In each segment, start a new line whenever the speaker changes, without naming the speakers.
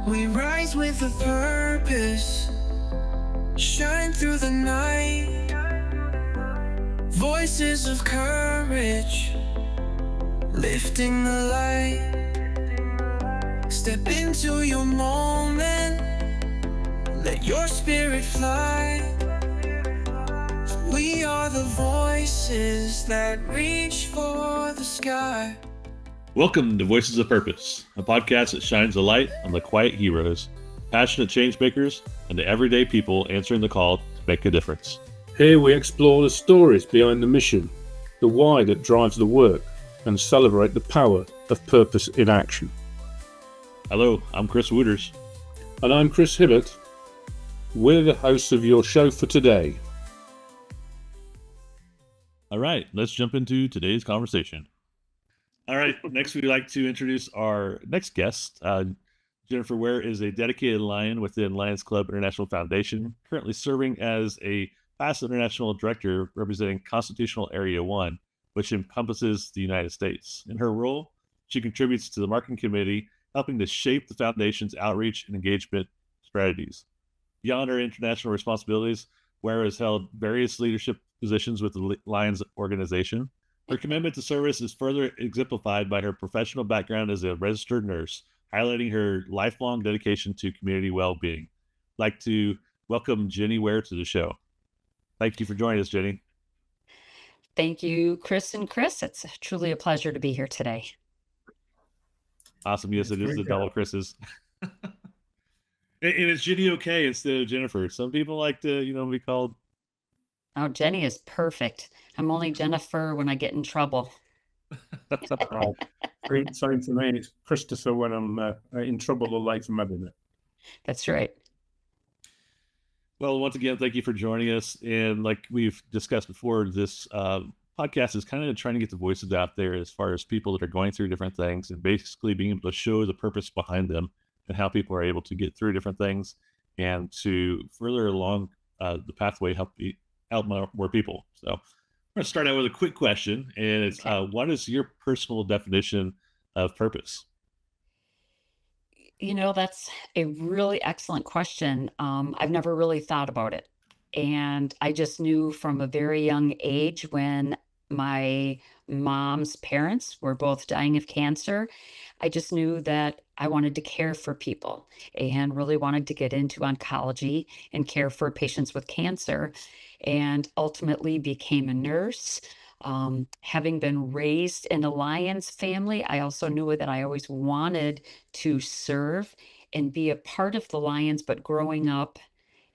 We rise with a purpose, shine through the night. Voices of courage, lifting the light. Step into your moment, let your spirit fly. We are the voices that reach for the sky.
Welcome to Voices of Purpose, a podcast that shines a light on the quiet heroes, passionate change makers, and the everyday people answering the call to make a difference.
Here we explore the stories behind the mission, the why that drives the work, and celebrate the power of purpose in action.
Hello, I'm Chris Wooters.
And I'm Chris Hibbert. We're the hosts of your show for today.
All right, let's jump into today's conversation. All right, next we'd like to introduce our next guest. Jennifer Ware is a dedicated Lion within Lions Club International Foundation, currently serving as a past international director representing Constitutional Area 1, which encompasses the United States. In her role, she contributes to the marketing committee, helping to shape the foundation's outreach and engagement strategies. Beyond her international responsibilities, Ware has held various leadership positions with the Lions organization. Her commitment to service is further exemplified by her professional background as a registered nurse, highlighting her lifelong dedication to community well-being. I'd like to welcome Jenny Ware to the show. Thank you for joining us, Jenny.
Thank you, Chris and Chris. It's truly a pleasure to be here today.
Awesome. Yes, it is the double Chris's. And it's Jenny okay instead of Jennifer. Some people like to, be called.
Oh, Jenny is perfect. I'm only Jennifer when I get in trouble.
Same for me. It's Christopher when I'm in trouble or late from having it.
That's right.
Well, once again, thank you for joining us. And like we've discussed before, this podcast is kind of trying to get the voices out there as far as people that are going through different things and basically being able to show the purpose behind them and how people are able to get through different things and to further along the pathway help more people. So I'm going to start out with a quick question, and it's what is your personal definition of purpose?
That's a really excellent question. I've never really thought about it. And I just knew from a very young age when my mom's parents were both dying of cancer, I just knew that I wanted to care for people and really wanted to get into oncology and care for patients with cancer, and ultimately became a nurse. Having been raised in a Lions family, I also knew that I always wanted to serve and be a part of the Lions, but growing up,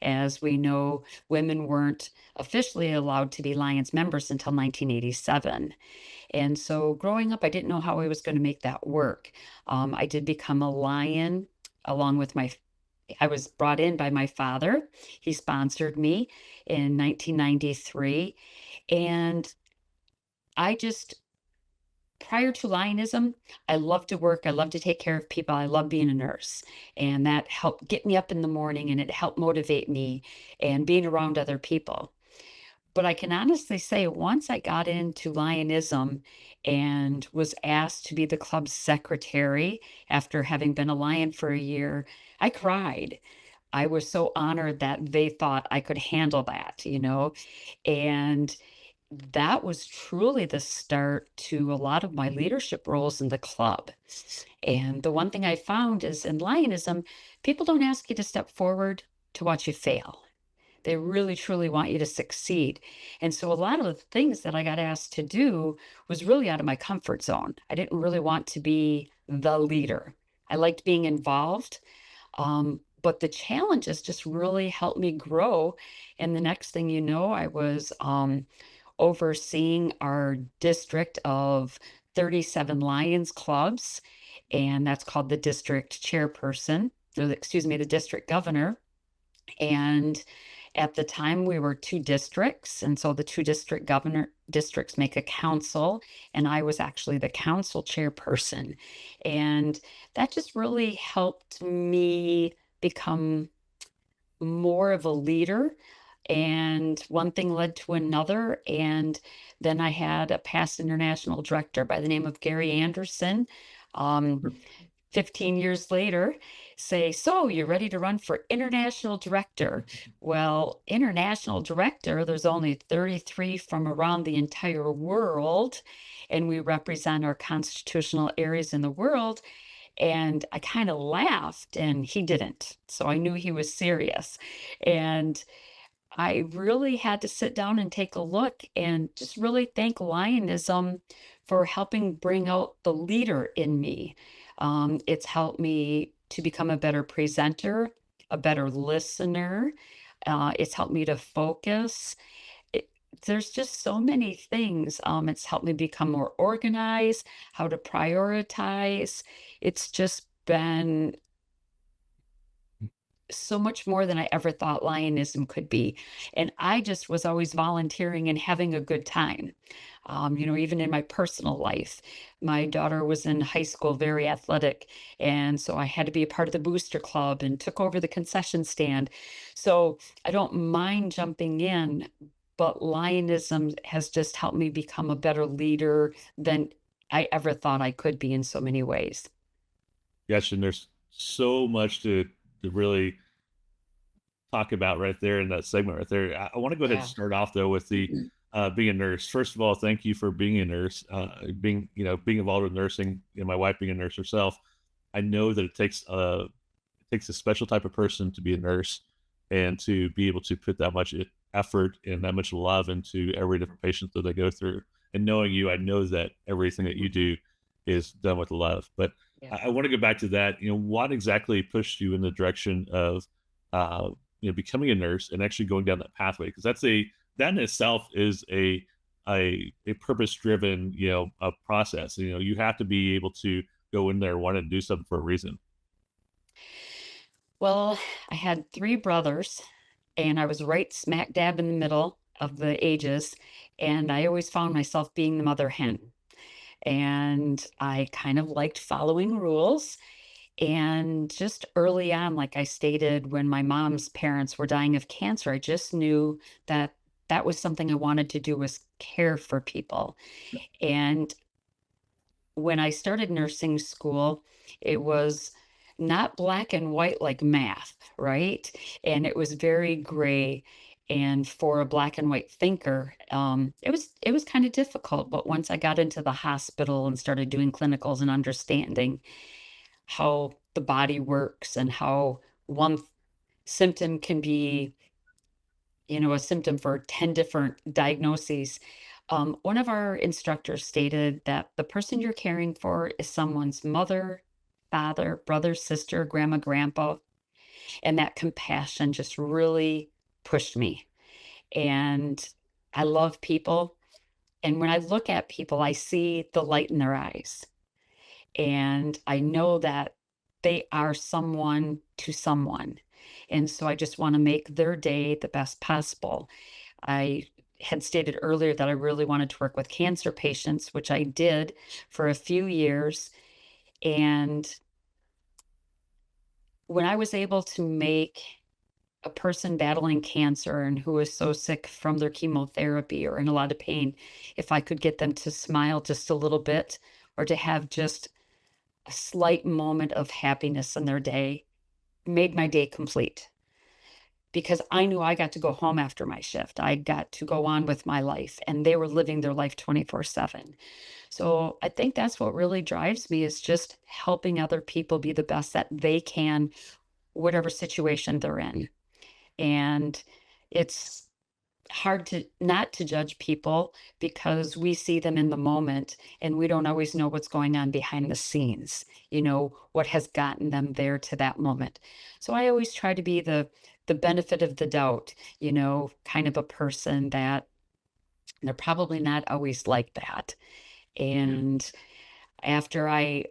as we know, women weren't officially allowed to be Lions members until 1987. And so growing up, I didn't know how I was going to make that work. I did become a Lion along with I was brought in by my father. He sponsored me in 1993. And prior to Lionism, I loved to work. I loved to take care of people. I loved being a nurse. And that helped get me up in the morning, and it helped motivate me and being around other people. But I can honestly say once I got into Lionism and was asked to be the club's secretary after having been a Lion for a year, I cried. I was so honored that they thought I could handle that, and that was truly the start to a lot of my leadership roles in the club. And the one thing I found is in Lionism, people don't ask you to step forward to watch you fail. They really, truly want you to succeed. And so a lot of the things that I got asked to do was really out of my comfort zone. I didn't really want to be the leader. I liked being involved. But the challenges just really helped me grow. And the next thing you know, I was overseeing our district of 37 Lions clubs. And that's called the district chairperson, the district governor. And at the time, we were 2 districts, and so the 2 districts make a council, and I was actually the council chairperson. And that just really helped me become more of a leader, and one thing led to another. And then I had a past international director by the name of Gary Anderson, 15 years later, say, "So you're ready to run for international director?" Well, international director, there's only 33 from around the entire world, and we represent our constitutional areas in the world. And I kind of laughed, and he didn't. So I knew he was serious. And I really had to sit down and take a look and just really thank Lionism for helping bring out the leader in me. It's helped me to become a better presenter, a better listener. It's helped me to focus. It, there's just so many things. It's helped me become more organized, how to prioritize. It's just been so much more than I ever thought Lionism could be. And I just was always volunteering and having a good time. Even in my personal life, my daughter was in high school, very athletic. And so I had to be a part of the booster club and took over the concession stand. So I don't mind jumping in, but Lionism has just helped me become a better leader than I ever thought I could be in so many ways.
Yes, and there's so much to really talk about right there in that segment right there. I want to go ahead and
Yeah.
start off though with the being a nurse. First of all, thank you for being a nurse, being involved with nursing, and my wife being a nurse herself. I know that it takes a special type of person to be a nurse and to be able to put that much effort and that much love into every different patient that they go through. And knowing you, I know that everything that you do is done with love. But
Yeah.
I want to go back to that. What exactly pushed you in the direction of, becoming a nurse and actually going down that pathway? Because that in itself is a purpose driven, a process. You have to be able to go in there wanting to do something for a reason.
Well, I had 3 brothers, and I was right smack dab in the middle of the ages, and I always found myself being the mother hen. And I kind of liked following rules. And just early on, like I stated, when my mom's parents were dying of cancer, I just knew that that was something I wanted to do, was care for people. And when I started nursing school, it was not black and white like math, right? And it was very gray. And for a black and white thinker, it was kind of difficult. But once I got into the hospital and started doing clinicals and understanding how the body works and how one symptom can be, a symptom for 10 different diagnoses. One of our instructors stated that the person you're caring for is someone's mother, father, brother, sister, grandma, grandpa. And that compassion just really pushed me. And I love people. And when I look at people, I see the light in their eyes. And I know that they are someone to someone. And so I just want to make their day the best possible. I had stated earlier that I really wanted to work with cancer patients, which I did for a few years. And when I was able to make a person battling cancer and who is so sick from their chemotherapy or in a lot of pain, if I could get them to smile just a little bit or to have just a slight moment of happiness in their day, made my day complete. Because I knew I got to go home after my shift. I got to go on with my life, and they were living their life 24/7. So I think that's what really drives me, is just helping other people be the best that they can, whatever situation they're in. And it's hard to not to judge people because we see them in the moment and we don't always know what's going on behind the scenes, what has gotten them there to that moment. So I always try to be the benefit of the doubt, kind of a person that they're probably not always like that. And after I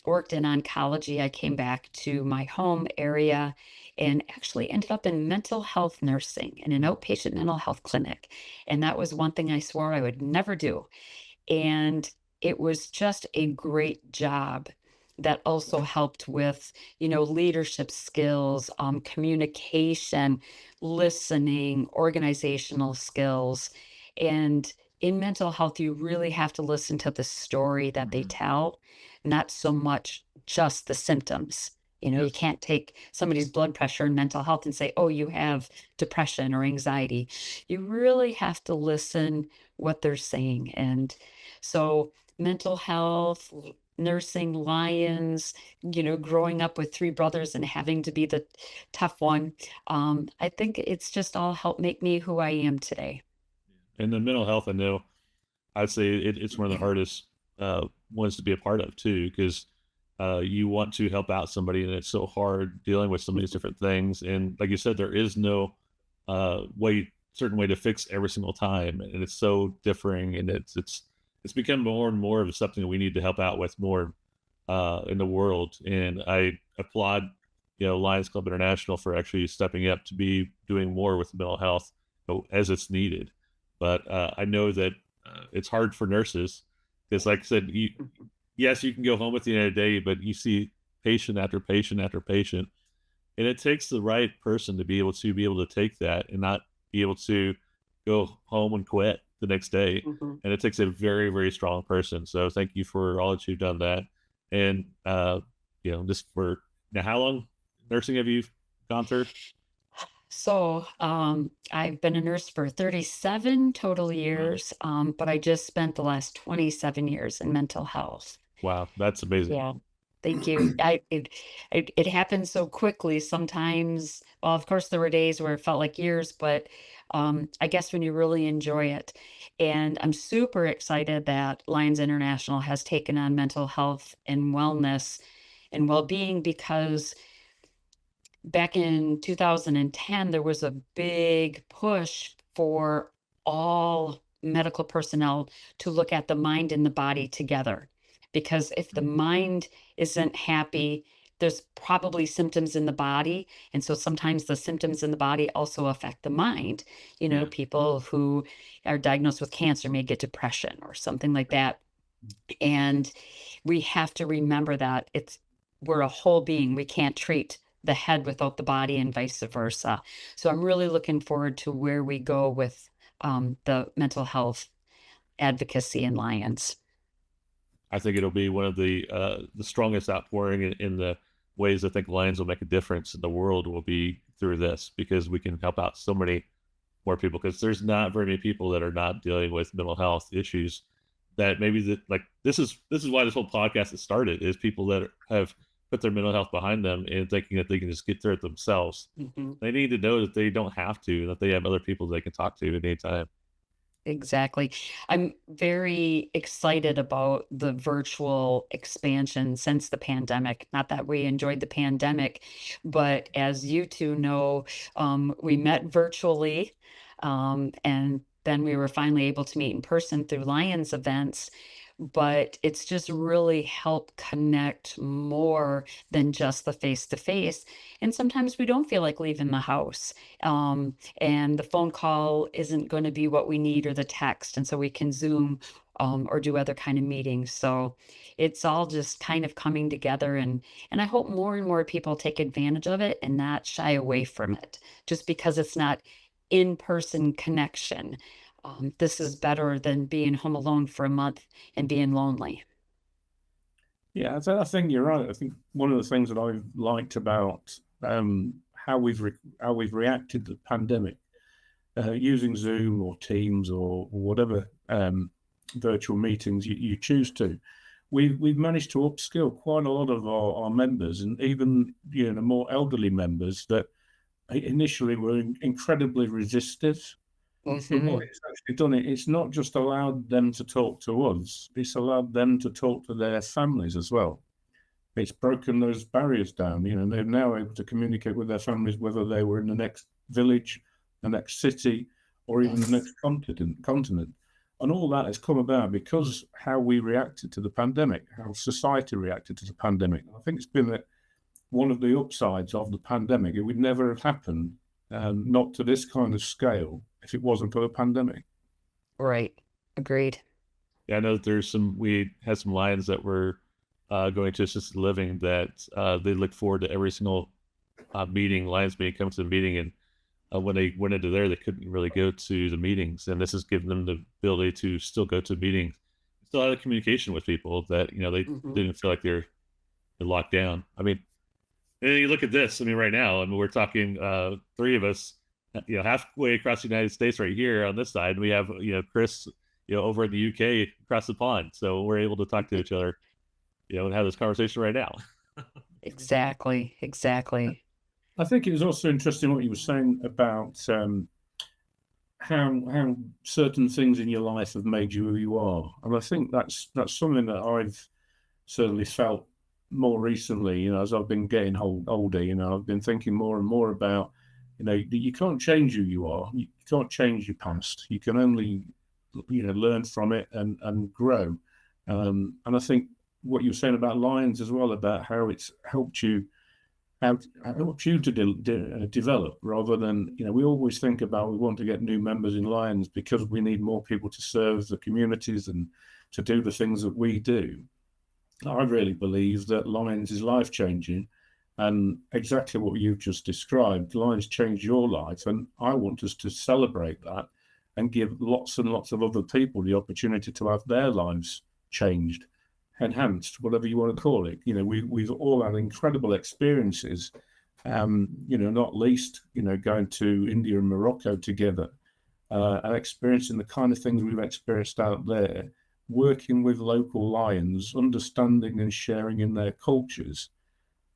worked in oncology, I came back to my home area and actually ended up in mental health nursing in an outpatient mental health clinic. And that was one thing I swore I would never do. And it was just a great job that also helped with, leadership skills, communication, listening, organizational skills. And in mental health, you really have to listen to the story that they tell, not so much just the symptoms. You can't take somebody's blood pressure in mental health and say, oh, you have depression or anxiety. You really have to listen what they're saying. And so mental health, nursing Lions, growing up with three brothers and having to be the tough one. I think it's just all helped make me who I am today.
And the mental health, I know, I'd say it's one of the hardest ones to be a part of too, because you want to help out somebody, and it's so hard dealing with so many different things. And like you said, there is no certain way to fix every single time, and it's so differing, and it's become more and more of something that we need to help out with more in the world. And I applaud, Lions Club International for actually stepping up to be doing more with mental health as it's needed. But I know that it's hard for nurses because, like I said, yes, you can go home at the end of the day, but you see patient after patient after patient, and it takes the right person to be able to take that and not be able to go home and quit the next day. And it takes a very, very strong person. So thank you for all that you've done that. And just for now, how long nursing have you gone through?
So, I've been a nurse for 37 total years, but I just spent the last 27 years in mental health.
Wow, that's amazing.
Yeah, thank you. It happened so quickly sometimes. Well, of course, there were days where it felt like years, but I guess when you really enjoy it. And I'm super excited that Lions International has taken on mental health and wellness and well-being, because back in 2010, there was a big push for all medical personnel to look at the mind and the body together. Because if the mind isn't happy, there's probably symptoms in the body. And so sometimes the symptoms in the body also affect the mind. People who are diagnosed with cancer may get depression or something like that. And we have to remember that we're a whole being. We can't treat the head without the body and vice versa. So I'm really looking forward to where we go with the mental health advocacy in Lions.
I think it'll be one of the strongest outpouring in the ways I think Lions will make a difference in the world will be through this, because we can help out so many more people, because there's not very many people that are not dealing with mental health issues that maybe this is why this whole podcast has started, is people that have put their mental health behind them and thinking that they can just get through it themselves. They need to know that they don't have to, that they have other people they can talk to at any time.
Exactly. I'm very excited about the virtual expansion since the pandemic. Not that we enjoyed the pandemic, but as you two know, we met virtually, and then we were finally able to meet in person through Lions events. But it's just really helped connect more than just the face-to-face. And sometimes we don't feel like leaving the house. And the phone call isn't going to be what we need, or the text. And so we can Zoom or do other kind of meetings. So it's all just kind of coming together. And I hope more and more people take advantage of it and not shy away from it, just because it's not in-person connection. This is better than being home alone for a month and being lonely.
Yeah, I think you're right. I think one of the things that I've liked about how we've reacted to the pandemic, using Zoom or Teams or whatever virtual meetings you choose to, we've managed to upskill quite a lot of our members, and even more elderly members that initially were incredibly resistive. But what it's actually done, it's not just allowed them to talk to us, it's allowed them to talk to their families as well. It's broken those barriers down. They're now able to communicate with their families, whether they were in the next village, the next city, or even the next continent. And all that has come about because how we reacted to the pandemic, how society reacted to the pandemic. I think it's been one of the upsides of the pandemic. It would never have happened, not to this kind of scale, if it wasn't for the pandemic.
Right. Agreed.
Yeah, I know that we had some Lions that were going to assisted living that they look forward to every single meeting, Lions meeting, come to the meeting, and when they went into there, they couldn't really go to the meetings, and this has given them the ability to still go to meetings, still have a communication with people that they didn't feel like they're locked down. I mean, and you look at this. I mean, right now, we're talking three of us, halfway across the United States, right here on this side. We have Chris, over in the UK across the pond, so we're able to talk to each other, and have this conversation right now.
Exactly.
I think it was also interesting what you were saying about how certain things in your life have made you who you are, and I think that's something that I've certainly felt more recently. As I've been getting older, I've been thinking more and more about, you can't change who you are. You can't change your past. You can only, learn from it and grow. And I think what you were saying about Lions as well, about how it's helped you to develop, rather than, we always think about, we want to get new members in Lions because we need more people to serve the communities and to do the things that we do. I really believe that Lions is life-changing, and exactly what you've just described, Lions changed your life, and I want us to celebrate that and give lots and lots of other people the opportunity to have their lives changed, enhanced, whatever you want to call it. We've all had incredible experiences, not least, going to India and Morocco together, and experiencing the kind of things we've experienced out there, working with local Lions, understanding and sharing in their cultures.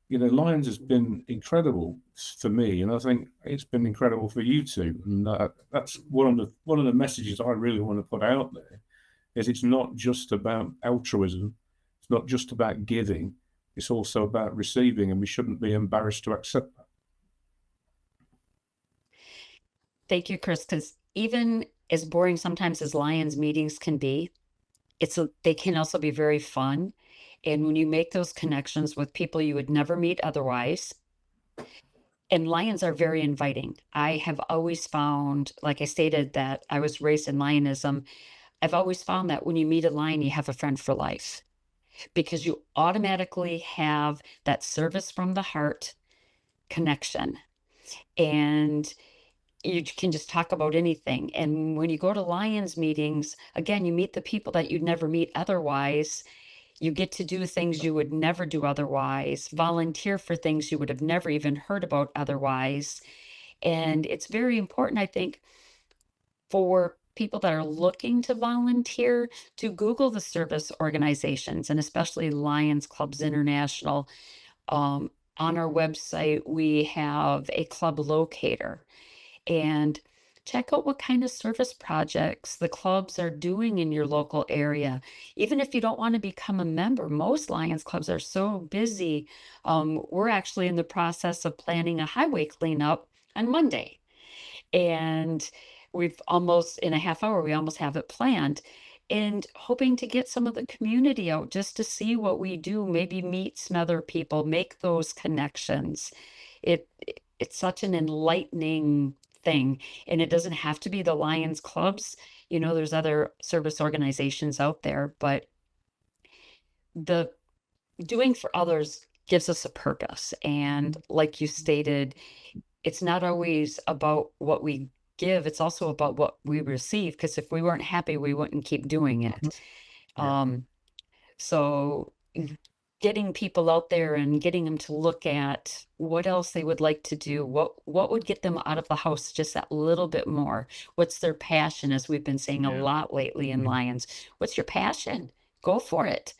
Lions has been incredible for me, and I think it's been incredible for you too. And that's one of the messages I really want to put out there, is it's not just about altruism. It's not just about giving. It's also about receiving, and we shouldn't be embarrassed to accept that.
Thank you, Chris, because even as boring sometimes as Lions meetings can be, they can also be very fun. And when you make those connections with people you would never meet otherwise, and Lions are very inviting. I have always found, like I stated, that I was raised in Lionism. I've always found that when you meet a Lion, you have a friend for life, because you automatically have that service from the heart connection. And you can just talk about anything. And when you go to Lions meetings, again, you meet the people that you'd never meet otherwise. You get to do things you would never do otherwise, volunteer for things you would have never even heard about otherwise. And it's very important, I think, for people that are looking to volunteer to Google the service organizations, and especially Lions Clubs International. On our website, we have a club locator, and check out what kind of service projects the clubs are doing in your local area. Even if you don't want to become a member, most Lions clubs are so busy. We're actually in the process of planning a highway cleanup on Monday. And we've almost, in a half hour, we almost have it planned, and hoping to get some of the community out just to see what we do, maybe meet some other people, make those connections. It's such an enlightening thing, and it doesn't have to be the Lions clubs. There's other service organizations out there, but the doing for others gives us a purpose. And like you stated, it's not always about what we give, it's also about what we receive, because if we weren't happy, we wouldn't keep doing it. So getting people out there and getting them to look at what else they would like to do, what would get them out of the house just that little bit more. What's their passion, as we've been saying a lot lately in Lions. What's your passion? Go for it.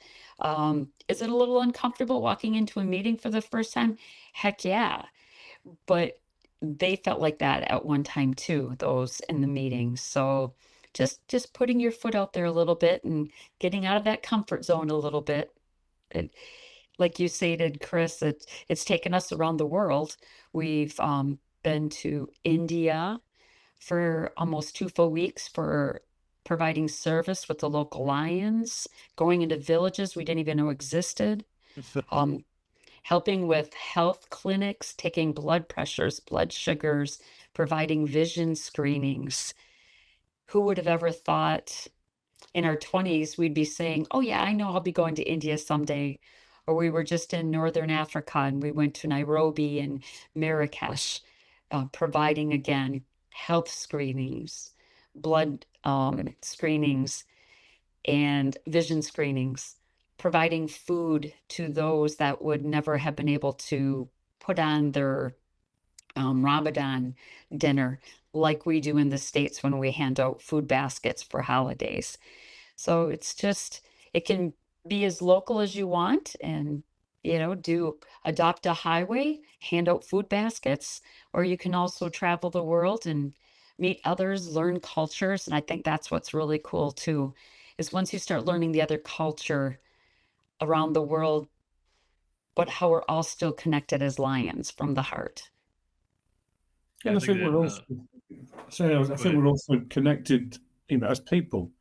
Is it a little uncomfortable walking into a meeting for the first time? Heck yeah. But they felt like that at one time too, those in the meetings. So just putting your foot out there a little bit and getting out of that comfort zone a little bit. And like you stated, Chris, it's taken us around the world. We've been to India for almost 2 full weeks for providing service with the local Lions, going into villages we didn't even know existed, helping with health clinics, taking blood pressures, blood sugars, providing vision screenings. Who would have ever thought in our 20s we'd be saying, oh yeah, I know I'll be going to India someday. Or we were just in Northern Africa and we went to Nairobi and Marrakesh, providing again health screenings, blood screenings, and vision screenings, providing food to those that would never have been able to put on their Ramadan dinner like we do in the States when we hand out food baskets for holidays. So it's just, it can be as local as you want and, adopt a highway, hand out food baskets, or you can also travel the world and meet others, learn cultures. And I think that's what's really cool too, is once you start learning the other culture around the world, but how we're all still connected as Lions from the heart.
And I think we're also, I think we're also connected, as people.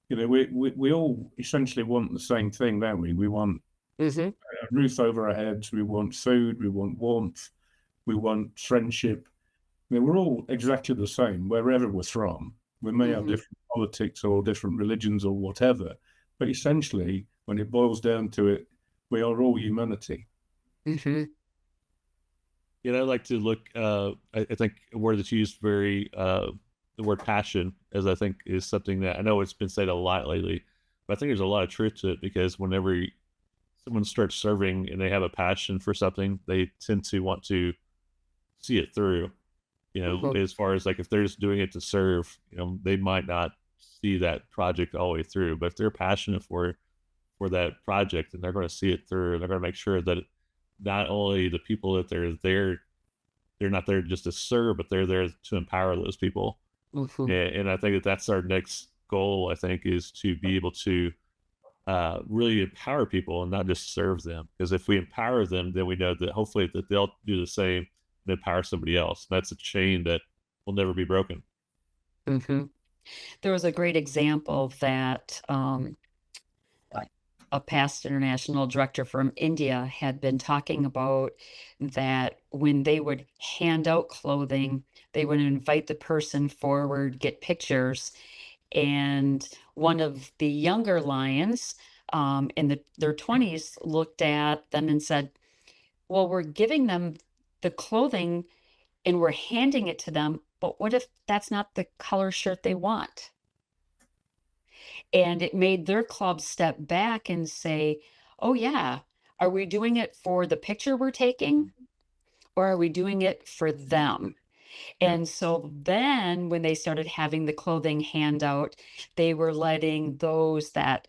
We all essentially want the same thing, don't we? We want a roof over our heads. We want food. We want warmth. We want friendship. We're all exactly the same wherever we're from. We may have different politics or different religions or whatever, but essentially, when it boils down to it, we are all humanity.
I like to look, I think a word that's used very, the word passion, as I think is something that I know it's been said a lot lately, but I think there's a lot of truth to it, because whenever someone starts serving and they have a passion for something, they tend to want to see it through, as far as like if they're just doing it to serve, they might not see that project all the way through, but if they're passionate for that project, and they're going to see it through, and they're going to make sure that not only the people that they're not there just to serve, but they're there to empower those people. And I think that that's our next goal, I think, is to be able to really empower people and not just serve them. Because if we empower them, then we know that hopefully that they'll do the same and empower somebody else. And that's a chain that will never be broken.
There was a great example that a past international director from India had been talking about, that when they would hand out clothing, they would invite the person forward, get pictures. And one of the younger Lions in their 20s looked at them and said, well, we're giving them the clothing and we're handing it to them, but what if that's not the color shirt they want? And it made their club step back and say, oh yeah, are we doing it for the picture we're taking, or are we doing it for them? And so then when they started having the clothing handout, they were letting those that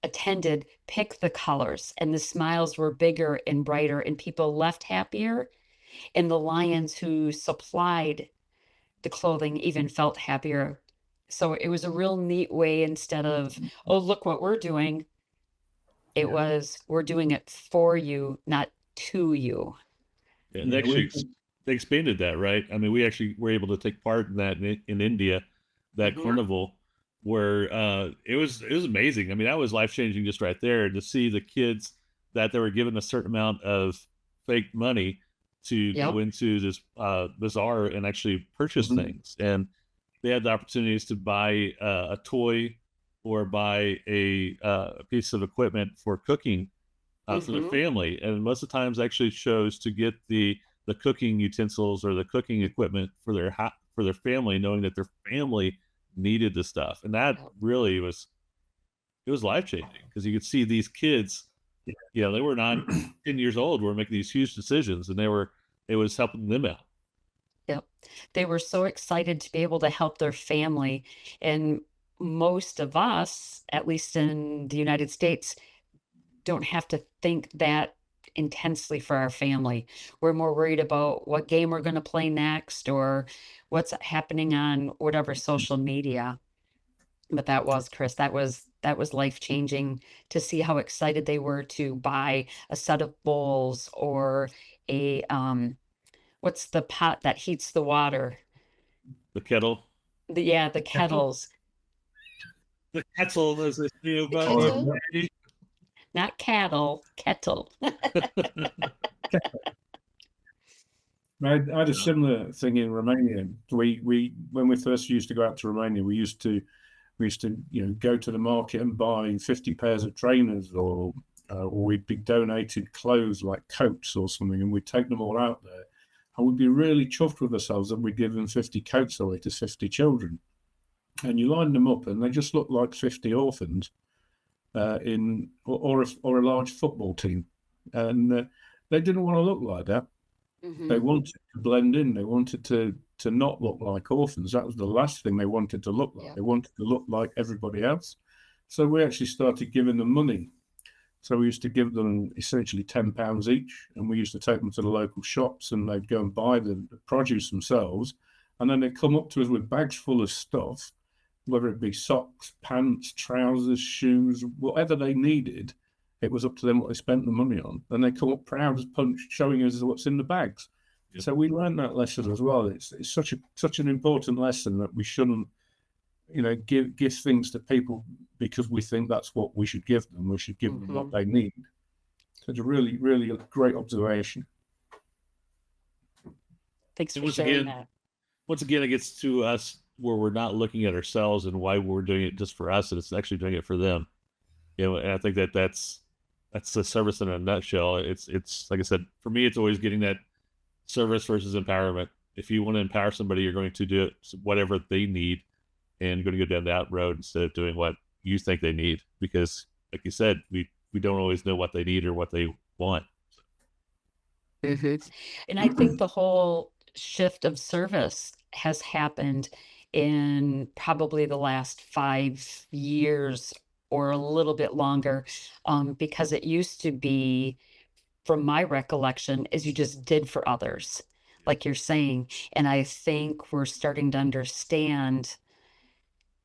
attended pick the colors, and the smiles were bigger and brighter, and people left happier. And the Lions who supplied the clothing even felt happier. So it was a real neat way, instead of, oh, look what we're doing. It was, we're doing it for you, not to you.
Yeah, they expanded that, right? I mean, we actually were able to take part in that in India, that carnival, where it was amazing. I mean, that was life-changing just right there, to see the kids that they were given a certain amount of fake money to go into this bazaar and actually purchase things. And they had the opportunities to buy a toy or buy a piece of equipment for cooking for their family. And most of the times actually chose to get the cooking utensils or the cooking equipment for their family, knowing that their family needed the stuff. And that really was life-changing, because you could see these kids, they were not 10 years old, were making these huge decisions, and it was helping them out.
Yep. They were so excited to be able to help their family. And most of us, at least in the United States, don't have to think that intensely for our family. We're more worried about what game we're going to play next, or what's happening on whatever social media. But that was, Chris, that was life-changing, to see how excited they were to buy a set of bowls, or a what's the pot that heats the water?
The kettle.
The kettles.
The kettle, as they say about
Kettle?
it.
Not cattle, kettle.
I had a similar thing in Romania. We when we first used to go out to Romania, we used to go to the market and buy 50 pairs of trainers, or or we'd be donated clothes like coats or something, and we'd take them all out there, and we'd be really chuffed with ourselves that we'd given 50 coats away to 50 children. And you line them up, and they just look like 50 orphans or a large football team, and they didn't want to look like that. They wanted to blend in. They wanted to not look like orphans. That was the last thing they wanted to look like.
Yeah.
They wanted to look like everybody else. So we actually started giving them money. So we used to give them essentially £10 each, and we used to take them to the local shops, and they'd go and buy the produce themselves, and then they'd come up to us with bags full of stuff, whether it be socks, pants, trousers, shoes, whatever they needed. It was up to them what they spent the money on. Then they come up proud as punch, showing us what's in the bags.
Yep.
So we learned that lesson as well. It's such an important lesson that we shouldn't, give things to people because we think that's what we should give them. We should give them what they need. So it's a really, really great observation.
Thanks
And
for
once
sharing
again,
that.
Once again, it gets to us where we're not looking at ourselves and why we're doing it just for us, and it's actually doing it for them. And I think that's the service in a nutshell. It's like I said, for me, it's always getting that service versus empowerment. If you want to empower somebody, you're going to do it whatever they need, and going to go down that road instead of doing what you think they need. Because, like you said, we don't always know what they need or what they want.
And I think the whole shift of service has happened in probably the last 5 years or a little bit longer, because it used to be, from my recollection, is you just did for others, like you're saying. And I think we're starting to understand,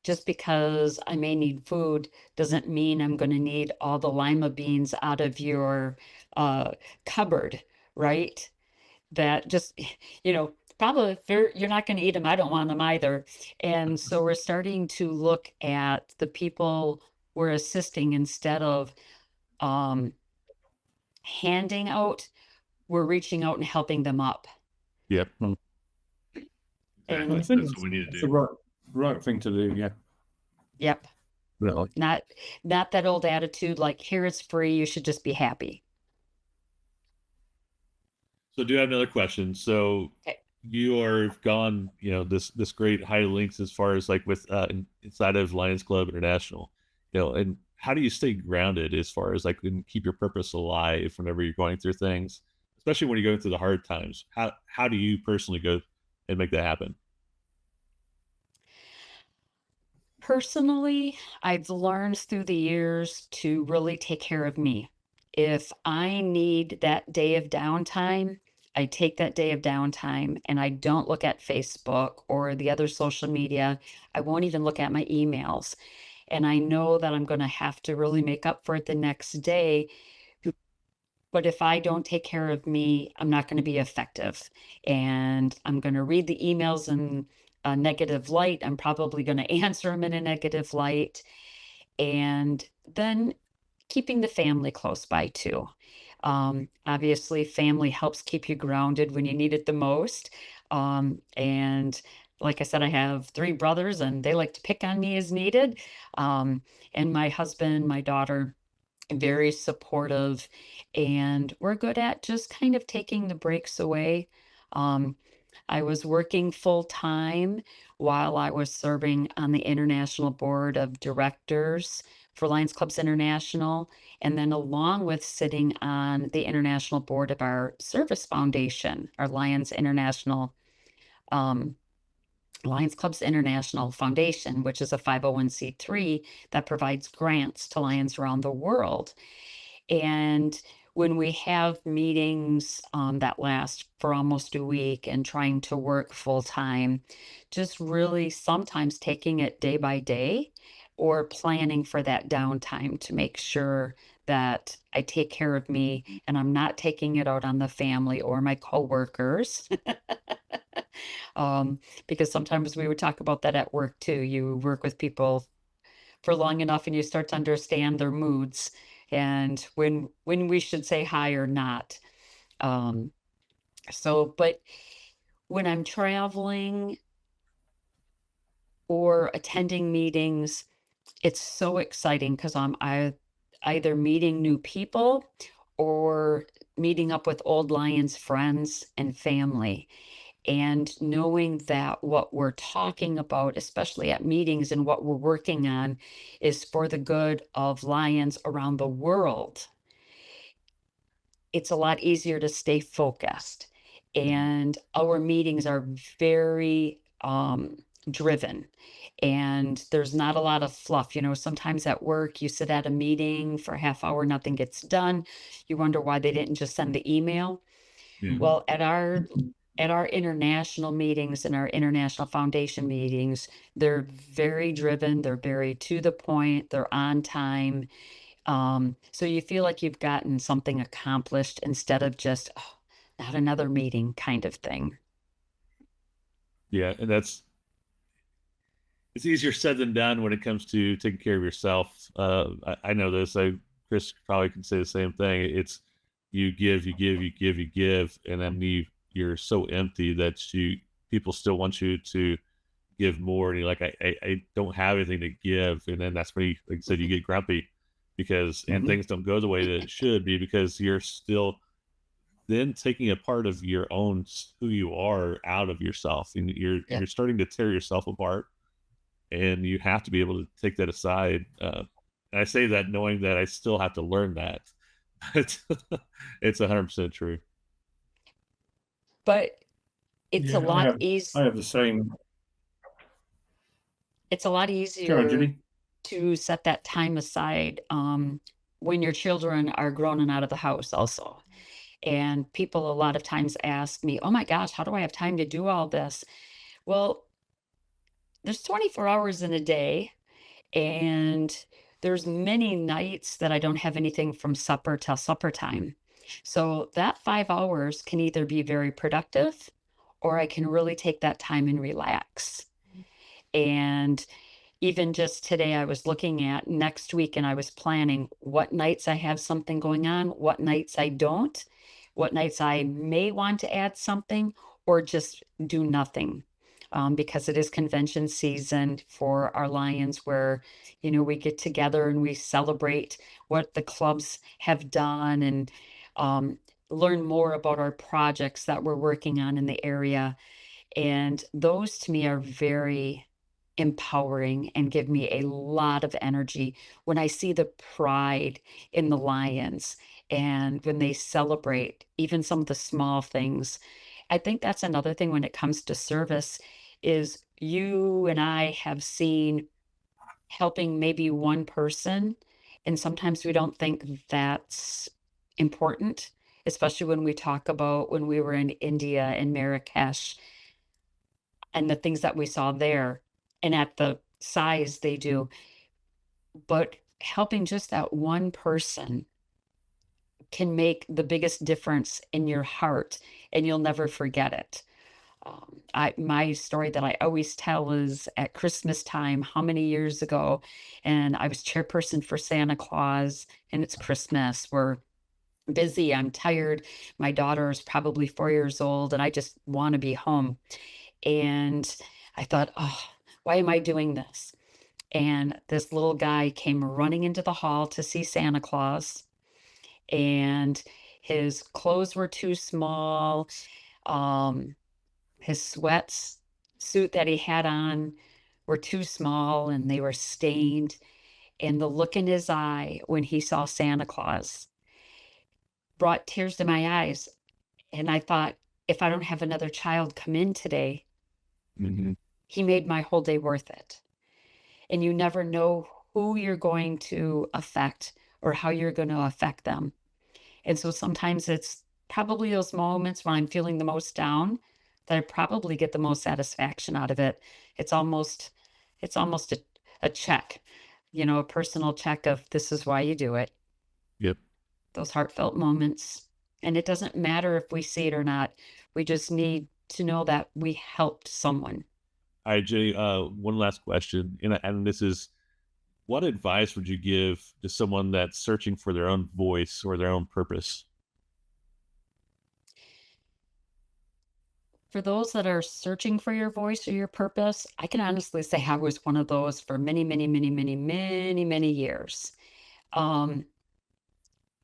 just because I may need food doesn't mean I'm going to need all the lima beans out of your cupboard, right? That just, probably if you're not going to eat them, I don't want them either. And so we're starting to look at the people we're assisting instead of handing out, we're reaching out and helping them up.
Yep.
And
I think
That's what we need to
it's
do.
the right thing to do. Yeah.
yep,
Really.
not that old attitude like, here it's free, you should just be happy.
So I do have another question. So
Okay.
you are gone, this great high links as far as like with inside of Lions Club International, and how do you stay grounded as far as like and keep your purpose alive whenever you're going through things, especially when you're going through the hard times? How do you personally go and make that happen?
Personally, I've learned through the years to really take care of me. If I need that day of downtime, I take that day of downtime and I don't look at Facebook or the other social media. I won't even look at my emails. And I know that I'm going to have to really make up for it the next day. But if I don't take care of me, I'm not going to be effective. And I'm going to read the emails in a negative light. I'm probably going to answer them in a negative light. And then keeping the family close by too. Obviously, family helps keep you grounded when you need it the most. And like I said, I have 3 brothers and they like to pick on me as needed. And my husband, my daughter, very supportive, and we're good at just kind of taking the breaks away. I was working full time while I was serving on the International Board of Directors for Lions Clubs International, and then along with sitting on the International Board of our Service Foundation, our Lions Clubs International Foundation, which is a 501c3 that provides grants to Lions around the world. And when we have meetings that last for almost a week and trying to work full time, just really sometimes taking it day by day or planning for that downtime to make sure that I take care of me and I'm not taking it out on the family or my coworkers. Because sometimes we would talk about that at work too. You work with people for long enough and you start to understand their moods and when we should say hi or not. But when I'm traveling or attending meetings, it's so exciting because either meeting new people or meeting up with old Lions friends and family. And knowing that what we're talking about, especially at meetings and what we're working on, is for the good of Lions around the world, it's a lot easier to stay focused. And our meetings are very driven, and there's not a lot of fluff. Sometimes at work, you sit at a meeting for a half hour, nothing gets done. You wonder why they didn't just send the email.
Yeah.
Well, at our international meetings and our international foundation meetings, they're very driven, they're very to the point, they're on time. So you feel like you've gotten something accomplished instead of just, oh, not another meeting kind of thing.
Yeah, and it's easier said than done when it comes to taking care of yourself. I know this. Chris probably can say the same thing. It's you give, and then you're so empty that people still want you to give more, and you're like, I don't have anything to give, and then that's when like I said, you get grumpy because and things don't go the way that it should be because you're still then taking a part of your own who you are out of yourself, and you're starting to tear yourself apart, and you have to be able to take that aside. And I say that knowing that I still have to learn that. It's 100% true.
But it's a lot
I
easier.
have the same.
It's a lot
Go on,
easier
Jenny.
to set that time aside when your children are grown and out of the house also. And people a lot of times ask me, oh my gosh, how do I have time to do all this? Well, there's 24 hours in a day, and there's many nights that I don't have anything from supper till supper time. So that 5 hours can either be very productive, or I can really take that time and relax. And even just today, I was looking at next week and I was planning what nights I have something going on, what nights I don't, what nights I may want to add something or just do nothing. Because it is convention season for our Lions where, we get together and we celebrate what the clubs have done and learn more about our projects that we're working on in the area. And those to me are very empowering and give me a lot of energy when I see the pride in the Lions and when they celebrate even some of the small things. I think that's another thing when it comes to service is you and I have seen helping maybe one person, and sometimes we don't think that's important, especially when we talk about when we were in India and Marrakesh and the things that we saw there and at the size they do. But helping just that one person can make the biggest difference in your heart, and you'll never forget it. My story that I always tell is at Christmas time, how many years ago, and I was chairperson for Santa Claus, and it's Christmas. We're busy. I'm tired. My daughter is probably 4 years old, and I just want to be home. And I thought, oh, why am I doing this? And this little guy came running into the hall to see Santa Claus, and his clothes were too small. His suit that he had on were too small and they were stained. And the look in his eye when he saw Santa Claus brought tears to my eyes. And I thought, if I don't have another child come in today, he made my whole day worth it. And you never know who you're going to affect or how you're going to affect them. And so sometimes it's probably those moments when I'm feeling the most down that I probably get the most satisfaction out of it. It's almost a check, a personal check of this is why you do it.
Yep.
Those heartfelt moments. And it doesn't matter if we see it or not. We just need to know that we helped someone.
All right, Jenny, one last question. And this is, what advice would you give to someone that's searching for their own voice or their own purpose?
For those that are searching for your voice or your purpose, I can honestly say I was one of those for many, many, many, many, many, many years.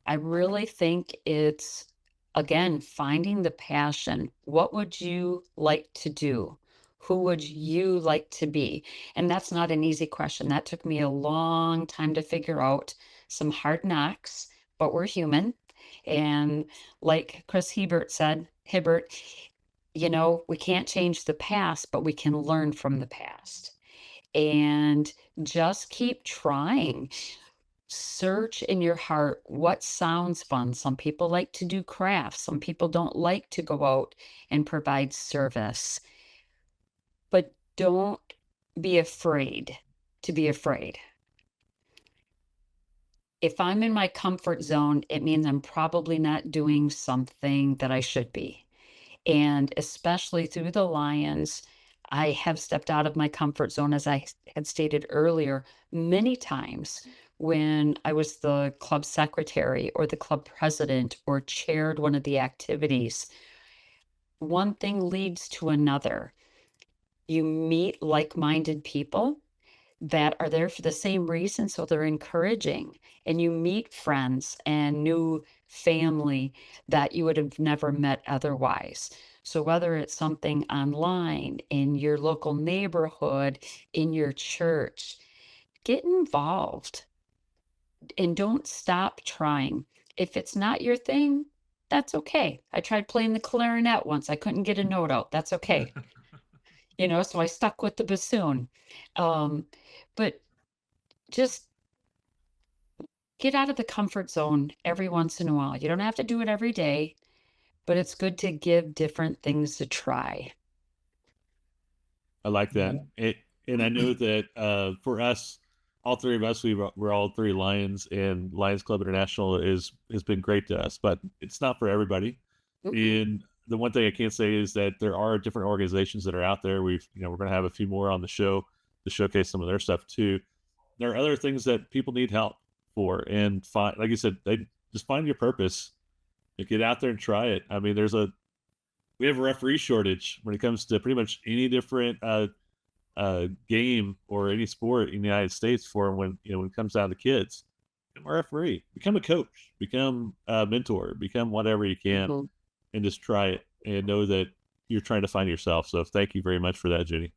I really think it's, again, finding the passion. What would you like to do? Who would you like to be? And that's not an easy question. That took me a long time to figure out, some hard knocks, but we're human. And like Chris Hibbert, we can't change the past, but we can learn from the past. And just keep trying. Search in your heart what sounds fun. Some people like to do crafts, some people don't like to go out and provide service. But don't be afraid to be afraid. If I'm in my comfort zone, it means I'm probably not doing something that I should be. And especially through the Lions, I have stepped out of my comfort zone, as I had stated earlier, many times when I was the club secretary or the club president or chaired one of the activities. One thing leads to another. You meet like-minded people that are there for the same reason, so they're encouraging, and you meet friends and new family that you would have never met otherwise. So whether it's something online, in your local neighborhood, in your church, get involved and don't stop trying. If it's not your thing, that's okay. I tried playing the clarinet once. I couldn't get a note out. That's okay. So I stuck with the bassoon. But just get out of the comfort zone every once in a while. You don't have to do it every day, but it's good to give different things a try.
I like that. And I know that for us, all three of us, we're all three Lions, and Lions Club International has been great to us, but it's not for everybody. And the one thing I can't say is that there are different organizations that are out there. We're going to have a few more on the show to showcase some of their stuff too. There are other things that people need help for, and find, like you said, they just find your purpose and get out there and try it. I mean, we have a referee shortage when it comes to pretty much any different game or any sport in the United States for when it comes down to kids. Become a referee, become a coach, become a mentor, become whatever you can, and just try it and know that you're trying to find yourself. So thank you very much for that, Jenny.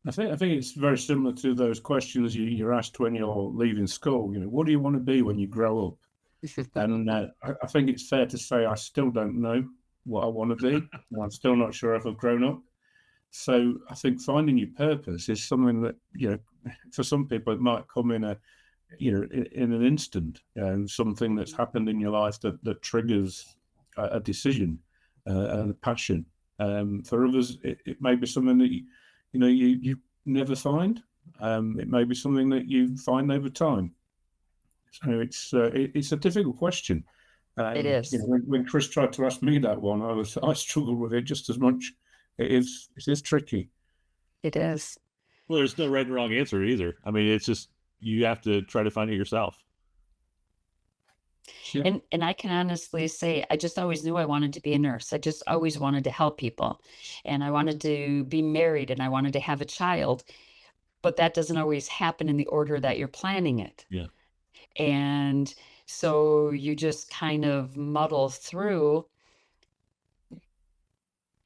I think it's very similar to those questions you're asked when you're leaving school. What do you want to be when you grow up? And I think it's fair to say I still don't know what I want to be. And I'm still not sure if I've grown up. So I think finding your purpose is something that, for some people it might come in in an instant, and something that's happened in your life that triggers a decision and a passion. For others, it may be something that you never find. It may be something that you find over time. So it's a difficult question.
It is.
When Chris tried to ask me that one, I struggled with it just as much. It is tricky.
It is.
Well, there's no right and wrong answer either. I mean, it's just you have to try to find it yourself.
Yeah. And I can honestly say, I just always knew I wanted to be a nurse. I just always wanted to help people, and I wanted to be married, and I wanted to have a child, but that doesn't always happen in the order that you're planning it.
Yeah.
And so you just kind of muddle through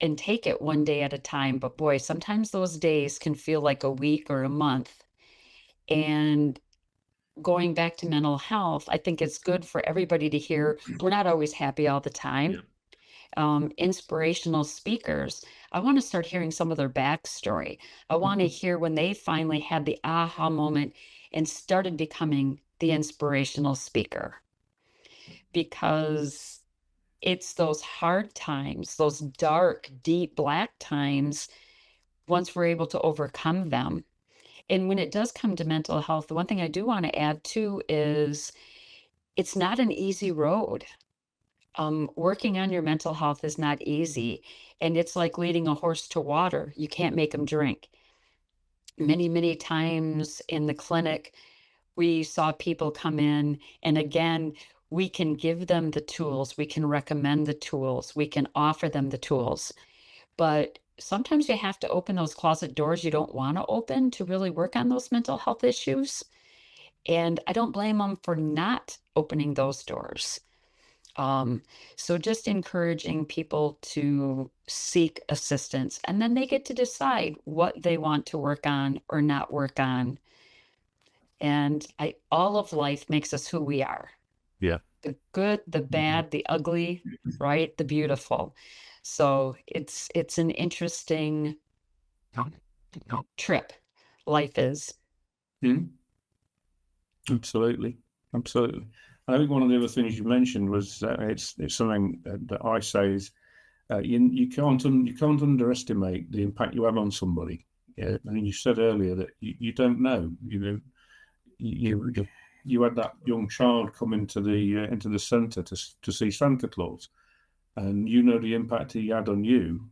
and take it one day at a time. But boy, sometimes those days can feel like a week or a month. And going back to mental health, I think it's good for everybody to hear we're not always happy all the time. Yeah. Inspirational speakers, I want to start hearing some of their backstory. I want to hear when they finally had the aha moment and started becoming the inspirational speaker. Because it's those hard times, those dark, deep, black times, once we're able to overcome them. And when it does come to mental health, the one thing I do want to add too is it's not an easy road. Working on your mental health is not easy. And it's like leading a horse to water. You can't make him drink. Many, many times in the clinic, we saw people come in, and again, we can give them the tools, we can recommend the tools, we can offer them the tools. But sometimes you have to open those closet doors you don't want to open to really work on those mental health issues. And I don't blame them for not opening those doors. So just encouraging people to seek assistance, and then they get to decide what they want to work on or not work on. And all of life makes us who we are.
Yeah.
The good, the bad, the ugly, right? The beautiful. So it's an interesting trip. Life is.
Absolutely. I think one of the other things you mentioned was it's something that I say is you can't underestimate the impact you have on somebody. Yeah, and you said earlier that you don't know. You had that young child come into the centre to see Santa Claus, and you know the impact he had on you,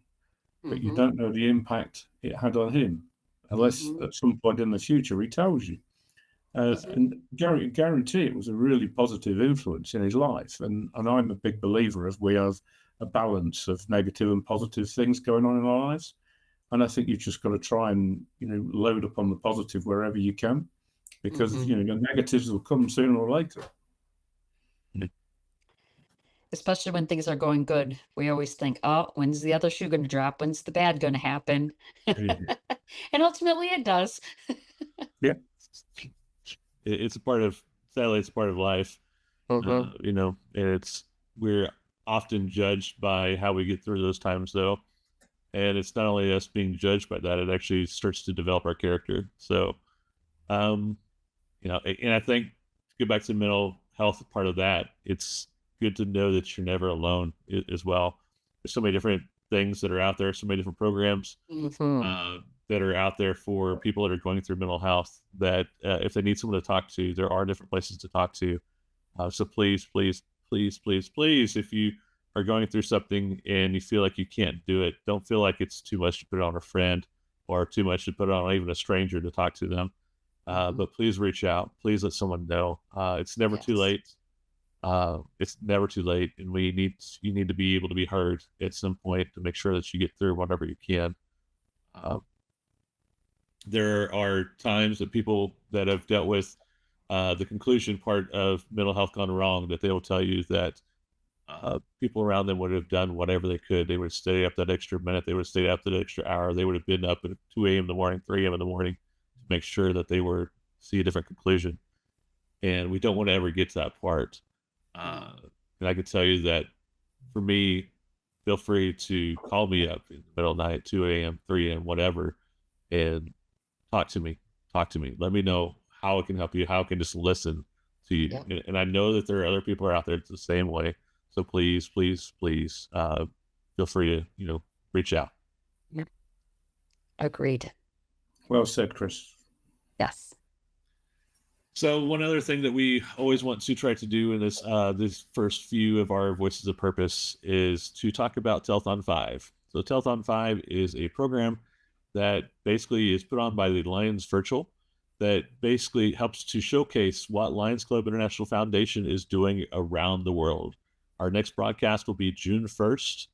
but you don't know the impact it had on him, unless at some point in the future he tells you. And guarantee it was a really positive influence in his life. And I'm a big believer of we have a balance of negative and positive things going on in our lives. And I think you've just got to try and, load up on the positive wherever you can, because, your negatives will come sooner or later.
Especially when things are going good. We always think, oh, when's the other shoe going to drop? When's the bad going to happen? And ultimately it does.
Yeah.
It's sadly, it's a part of life. And we're often judged by how we get through those times, though. And it's not only us being judged by that, it actually starts to develop our character. So, and I think to get back to the mental health part of that, it's good to know that you're never alone as well. There's so many different things that are out there, so many different programs that are out there for people that are going through mental health, that if they need someone to talk to, there are different places to talk to. So please, if you are going through something and you feel like you can't do it, don't feel like it's too much to put on a friend or too much to put on even a stranger to talk to them. But please reach out. Please let someone know. It's never too late. It's never too late. And you need to be able to be heard at some point to make sure that you get through whatever you can. There are times that people that have dealt with the conclusion part of mental health gone wrong, that they will tell you that people around them would have done whatever they could. They would stay up that extra minute. They would have stayed up that extra hour. They would have been up at 2 a.m. in the morning, 3 a.m. in the morning to make sure that they were see a different conclusion. And we don't want to ever get to that part. And I can tell you that for me, feel free to call me up in the middle of the night, 2 a.m., 3 a.m., whatever, and talk to me. Let me know how I can help you, how I can just listen to you. Yeah. And I know that there are other people out there the same way. So please, feel free to, reach out.
Yeah. Agreed.
Well said, Chris.
Yes.
So one other thing that we always want to try to do in this first few of our Voices of Purpose is to talk about Tell-A-Thon 5. So Tell-A-Thon 5 is a program that basically is put on by the Lions Virtual, that basically helps to showcase what Lions Club International Foundation is doing around the world. Our next broadcast will be June 1st.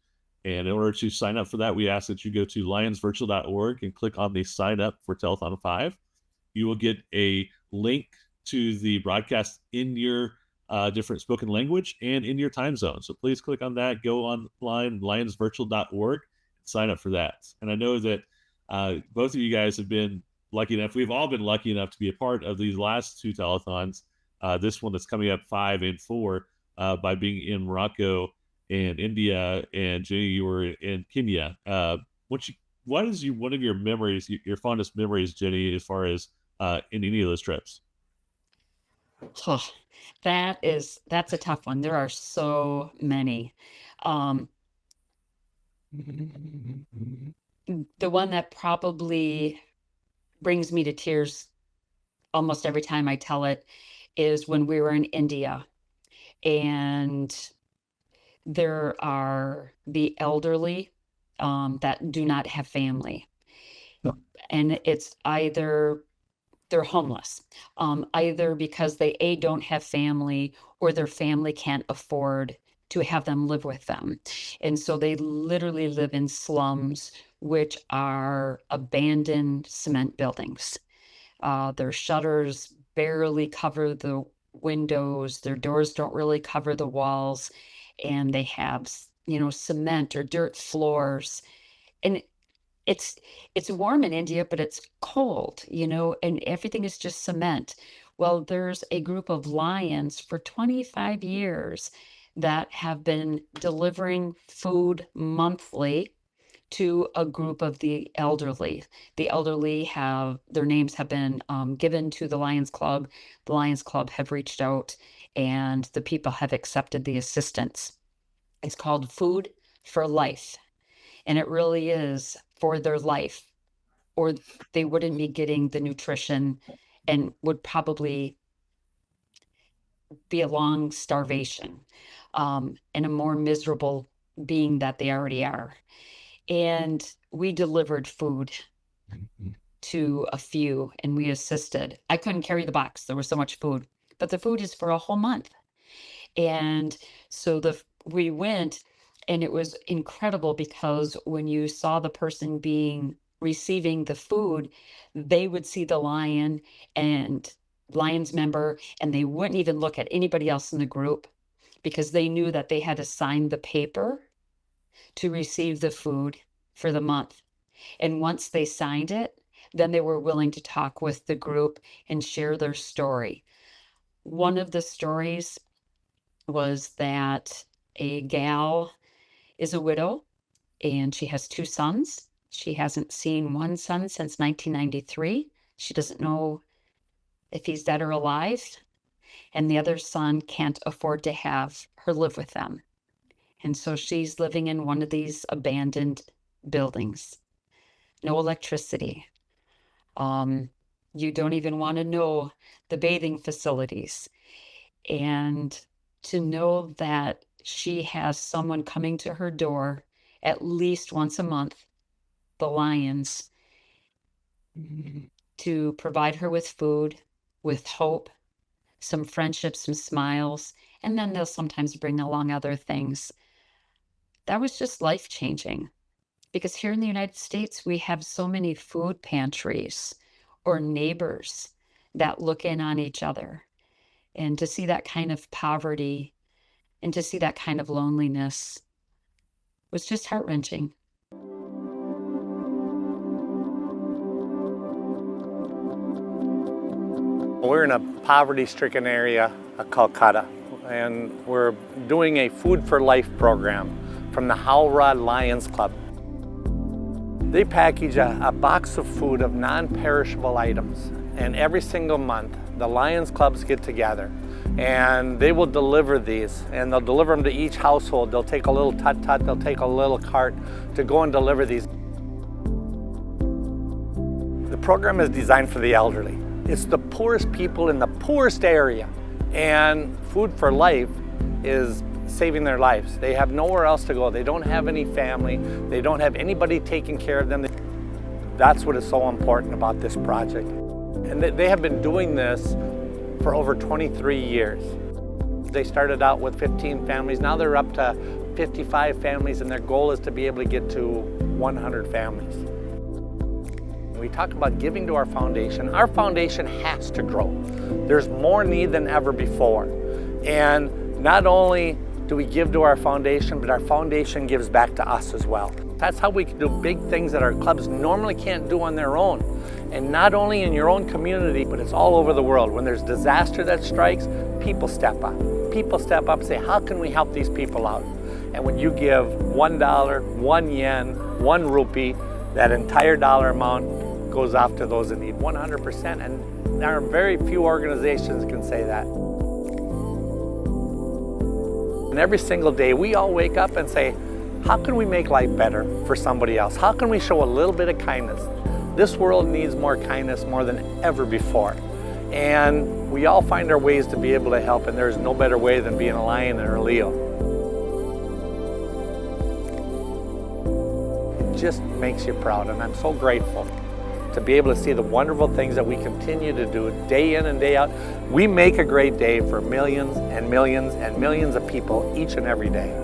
And in order to sign up for that, we ask that you go to lionsvirtual.org and click on the sign up for Tell-A-Thon 5. You will get a link to the broadcast in your different spoken language and in your time zone. So please click on that, go online, lionsvirtual.org, sign up for that. And I know that both of you guys have been lucky enough. We've all been lucky enough to be a part of these last two Tell-A-Thons. This one that's coming up 5 and 4 by being in Morocco and India, and Jenny, you were in Kenya. What is one of your memories, your fondest memories, Jenny, as far as in any of those trips?
Oh, that's a tough one. There are so many. The one that probably brings me to tears almost every time I tell it is when we were in India, and there are the elderly that do not have family. No. And it's either they're homeless, either because they don't have family, or their family can't afford to have them live with them. And so they literally live in slums, which are abandoned cement buildings. Their shutters barely cover the windows, their doors don't really cover the walls, and they have, cement or dirt floors. And it's warm in India, but it's cold, and everything is just cement. Well, there's a group of lions for 25 years that have been delivering food monthly to a group of the elderly. The elderly their names have been given to the Lions Club. The Lions Club have reached out, and the people have accepted the assistance. It's called Food for Life, and it really is for their life, or they wouldn't be getting the nutrition and would probably be a long starvation, and a more miserable being that they already are. And we delivered food to a few, and we assisted. I couldn't carry the box. There was so much food, but the food is for a whole month. And so we went, and it was incredible, because when you saw the person receiving the food, they would see the lion and Lions member, and they wouldn't even look at anybody else in the group, because they knew that they had to sign the paper to receive the food for the month. And once they signed it, then they were willing to talk with the group and share their story. One of the stories was that a gal is a widow, and she has 2 sons. She hasn't seen one son since 1993. She doesn't know if he's dead or alive. And the other son can't afford to have her live with them. And so she's living in one of these abandoned buildings. No electricity. You don't even want to know the bathing facilities. And to know that she has someone coming to her door at least once a month, the Lions, to provide her with food, with hope, some friendships, some smiles, and then they'll sometimes bring along other things. That was just life-changing, because here in the United States, we have so many food pantries or neighbors that look in on each other. And to see that kind of poverty and to see that kind of loneliness was just heart-wrenching.
We're in a poverty-stricken area of Calcutta, and we're doing a Food for Life program from the Howrah Lions Club. They package a box of food of non-perishable items, and every single month the Lions Clubs get together and they will deliver these, and they'll deliver them to each household. They'll take a little tut-tut, they'll take a little cart to go and deliver these. The program is designed for the elderly. It's the poorest people in the poorest area, and Food for Life is saving their lives. They have nowhere else to go. They don't have any family. They don't have anybody taking care of them. That's what is so important about this project. And they have been doing this for over 23 years. They started out with 15 families. Now they're up to 55 families, and their goal is to be able to get to 100 families. We talk about giving to our foundation has to grow. There's more need than ever before. And not only do we give to our foundation, but our foundation gives back to us as well. That's how we can do big things that our clubs normally can't do on their own. And not only in your own community, but it's all over the world. When there's disaster that strikes, people step up. People step up and say, how can we help these people out? And when you give $1, 1 yen, 1 rupee, that entire dollar amount goes off to those in need, 100%. And there are very few organizations that can say that. And every single day, we all wake up and say, how can we make life better for somebody else? How can we show a little bit of kindness? This world needs more kindness more than ever before. And we all find our ways to be able to help, and there's no better way than being a lion or a Leo. It just makes you proud, and I'm so grateful to be able to see the wonderful things that we continue to do day in and day out. We make a great day for millions and millions and millions of people each and every day.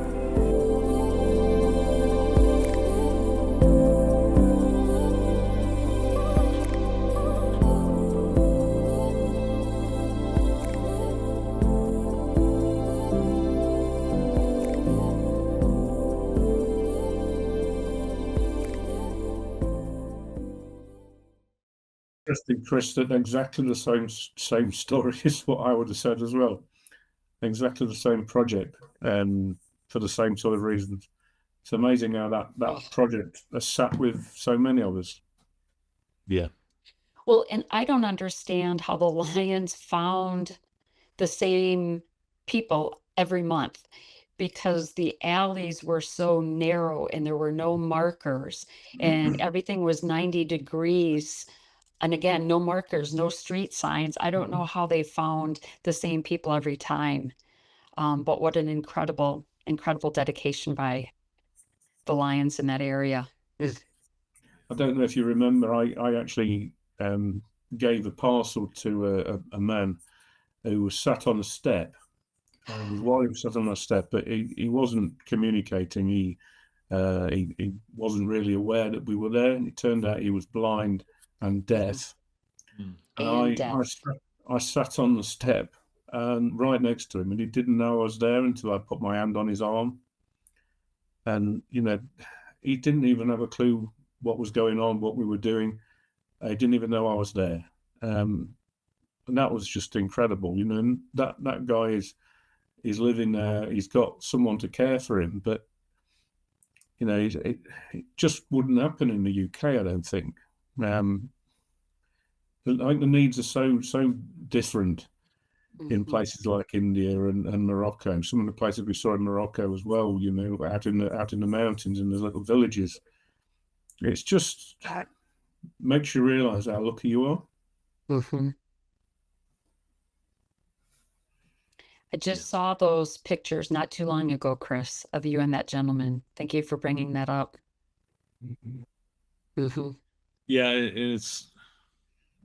interesting, Chris, that exactly the same story is what I would have said as well. Exactly the same project, for the same sort of reasons. It's amazing how that project has sat with so many of us.
Yeah.
Well, and I don't understand how the Lions found the same people every month, because the alleys were so narrow and there were no markers and everything was 90 degrees. And again, no markers, no street signs. I don't know how they found the same people every time. But what an incredible, incredible dedication by the Lions in that area.
I don't know if you remember, I actually gave a parcel to a man who was sat on a step. His wife sat on a step, but he wasn't communicating. He wasn't really aware that we were there. And it turned out he was blind and deaf.
And
I sat on the step and right next to him, and he didn't know I was there until I put my hand on his arm. And, you know, he didn't even have a clue what was going on, what we were doing. He didn't even know I was there. And that was just incredible, you know. And that guy is living there. He's got someone to care for him, but you know, it just wouldn't happen in the UK, I don't think. I think the needs are so different in places like India and Morocco, and some of the places we saw in Morocco as well. You know, out in the mountains in the little villages. It's just makes you realise how lucky you are.
I just saw those pictures not too long ago, Chris, of you and that gentleman. Thank you for bringing that up.
Yeah,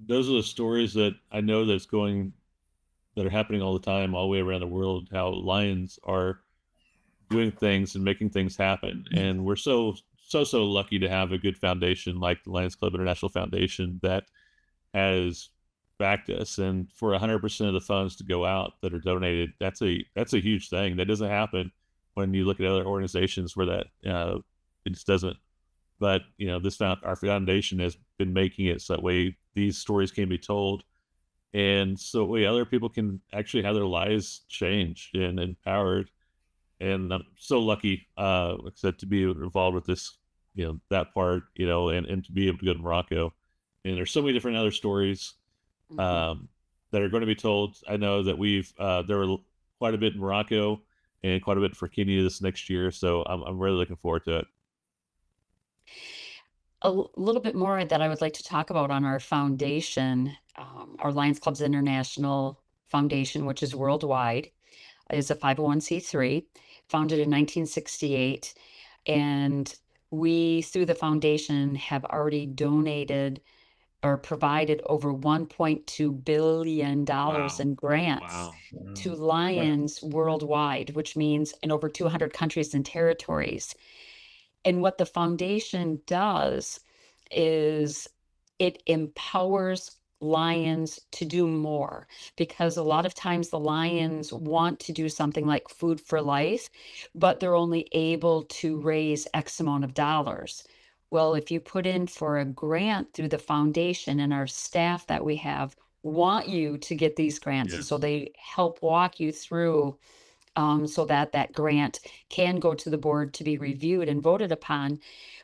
those are the stories that I know that are happening all the time, all the way around the world. How Lions are doing things and making things happen, and we're so lucky to have a good foundation like the Lions Club International Foundation that has backed us, and for 100% of the funds to go out that are donated, that's a huge thing. That doesn't happen when you look at other organizations where that it just doesn't. But you know, our foundation has been making it so that way these stories can be told, and so that way other people can actually have their lives changed and empowered. And I'm so lucky, like I said, to be involved with this, you know, that part, you know, and to be able to go to Morocco. And there's so many different other stories that are going to be told. I know that there were quite a bit in Morocco and quite a bit for Kenya this next year, so I'm really looking forward to it.
A little bit more that I would like to talk about on our foundation, our Lions Clubs International Foundation, which is worldwide, is a 501c3, founded in 1968, and we, through the foundation, have already donated or provided over $1.2 billion in grants to Lions worldwide, which means in over 200 countries and territories. And what the foundation does is it empowers Lions to do more, because a lot of times the Lions want to do something like Food for Life, but they're only able to raise X amount of dollars. Well, if you put in for a grant through the foundation, and our staff that we have want you to get these grants, and so they help walk you through so that grant can go to the board to be reviewed and voted upon,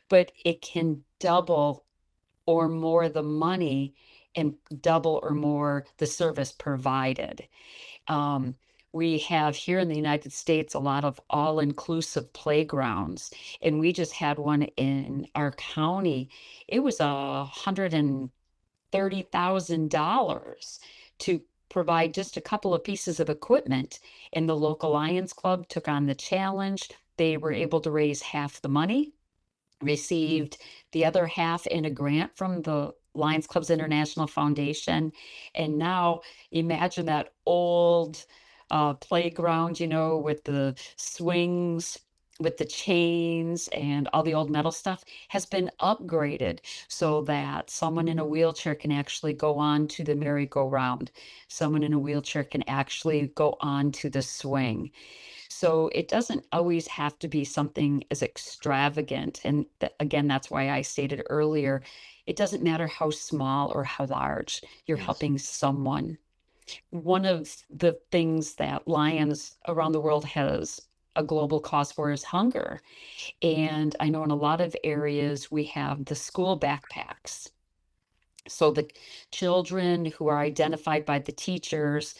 but it can double or more the money and double or more the service provided. We have here in the United States a lot of all-inclusive playgrounds, and we just had one in our county. It was $130,000 to provide just a couple of pieces of equipment, and the local Lions Club took on the challenge. They were able to raise half the money, received the other half in a grant from the Lions Clubs International Foundation. And now imagine that old playground, you know, with the swings, with the chains and all the old metal stuff, has been upgraded so that someone in a wheelchair can actually go on to the merry-go-round. Someone in a wheelchair can actually go on to the swing. So it doesn't always have to be something as extravagant. And again, that's why I stated earlier, it doesn't matter how small or how large, you're
Yes.
helping someone. One of the things that Lions around the world has a global cause for is hunger. And I know in a lot of areas we have the school backpacks. So the children who are identified by the teachers,